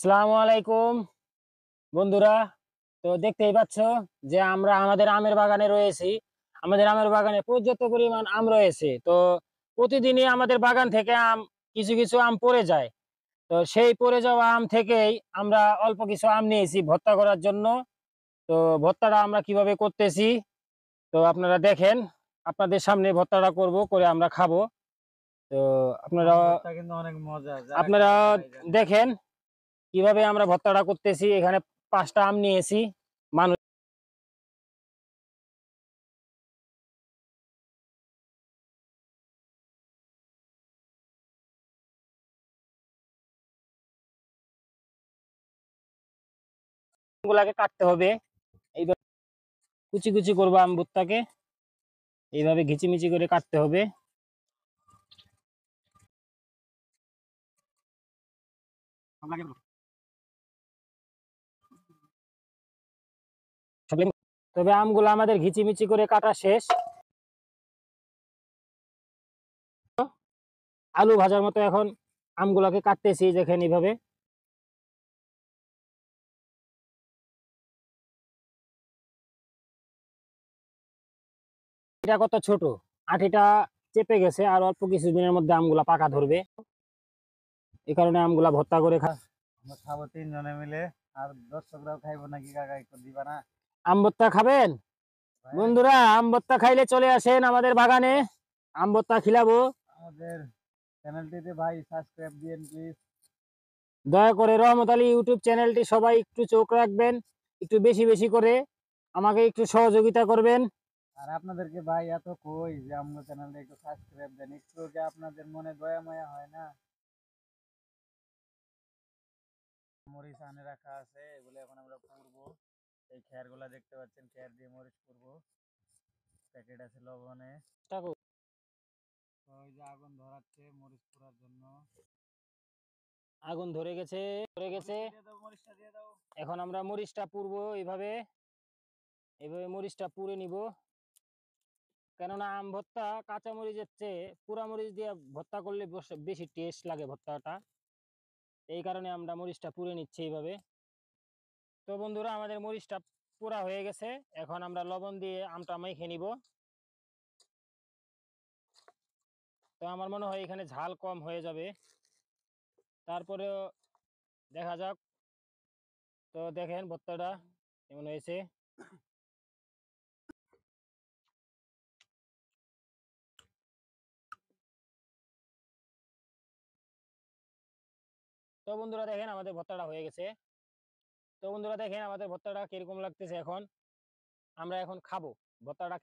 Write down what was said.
আসসালামু আলাইকুম বন্ধুরা। তো দেখতেই পাচ্ছ যে আমরা আমাদের আমের বাগানে রয়েছি। আমাদের আমের বাগানে পর্যাপ্ত পরিমাণ আম রয়েছে। তো প্রতিদিনই আমাদের বাগান থেকে কিছু কিছু আম পড়ে যায়। তো সেই পড়ে যাওয়া আম থেকেই আমরা অল্প কিছু আম নিয়েছি ভর্তা করার জন্য। তো ভর্তাটা আমরা কিভাবে করতেছি তো আপনারা দেখেন। আপনাদের সামনে ভর্তাটা করে আমরা খাবো। তো আপনারা আম ভর্তা কিন্তু অনেক মজা, যারা আপনারা খায় তারাই জানে। দেখেন কিভাবে আমরা ভর্তাটা করতেছি। এখানে 5টা আম নিয়েছি। মানুষ গুলাকে কাটতে হবে। এইভাবে কুচি কুচি করবো আম ভুট্টাকে, এইভাবে ঘিচিমিচি করে কাটতে হবে। তবে আমগুলো আমাদের ঘিচিমিচি করে কাটা শেষ। আলু ভাজার মতো এখন আমগুলাকে কাটতেছি, দেখেন এইভাবে। এটা কত ছোট, আঠিটা চেপে গেছে, আর অল্প কিছুদিনের মধ্যে আমগুলা পাকা ধরবে। এই কারণে আমগুলা ভর্তা করে আমরা খাবো 3 জনে মিলে। আর দর্শকরাও খাইবো নাকি কাকা, একটু দিবা না? আম ভর্তা খাবেন? ভাই, বন্ধুরা, আম ভর্তা খাইলে চলে আসেন আমাদের বাগানে, আম ভর্তা খিলাবো। আমাদের চ্যানেলটিতে ভাই সাবস্ক্রাইব দিয়েন প্লিজ। দয়া করে রহমত আলী ইউটিউব চ্যানেলটি সবাই একটু চোখ রাখবেন, একটু বেশি বেশি করে আমাকে একটু সহযোগিতা করবেন। আর আপনাদেরকে ভাই এত কই যে আমরা চ্যানেলটা একটু সাবস্ক্রাইব দেন, একটু যে আপনাদের মনে দয়া মায়া হয় না? মরিচ আনে রাখা আছে, এগুলো এখন আমরা পুড়বো। এই খের গুলা দেখতে পাচ্ছেন, খের দিয়ে মরিচ পুড়বো। প্যাকেট আছে লবণে। তো ওই যে আগুন ধরাচ্ছে মরিচ পোড়ার জন্য। আগুন ধরে গেছে, ধরে গেছে। মরিচটা দিয়ে দাও, মরিচটা দিয়ে দাও। এখন আমরা মরিচটা পুড়বো এইভাবে, এইভাবে মরিচটা পুড়ে নিব। কেননা আম ভর্তা কাঁচা মরিচের চেয়ে পুরা মরিচ দিয়ে ভর্তা করলে বেশি টেস্ট লাগে ভর্তাটা। এই কারণে আমরা মরিচটা পুড়ে নিচ্ছি এইভাবে। তো বন্ধুরা, আমাদের মরিচটা পুরা হয়ে গেছে। এখন আমরা লবণ দিয়ে আমটা মেখে নিব। তো আমার মনে হয় এখানে ঝাল কম হয়ে যাবে, তারপরেও দেখা যাক। তো দেখেন ভর্তাটা কেমন হয়েছে। তো বন্ধুরা দেখেন আমাদের ভর্তাটা হয়ে গেছে। তো বন্ধুরা দেখেন আমাদের ভর্তাটা কিরকম লাগতেছে। এখন আমরা এখন খাবো ভর্তাটা।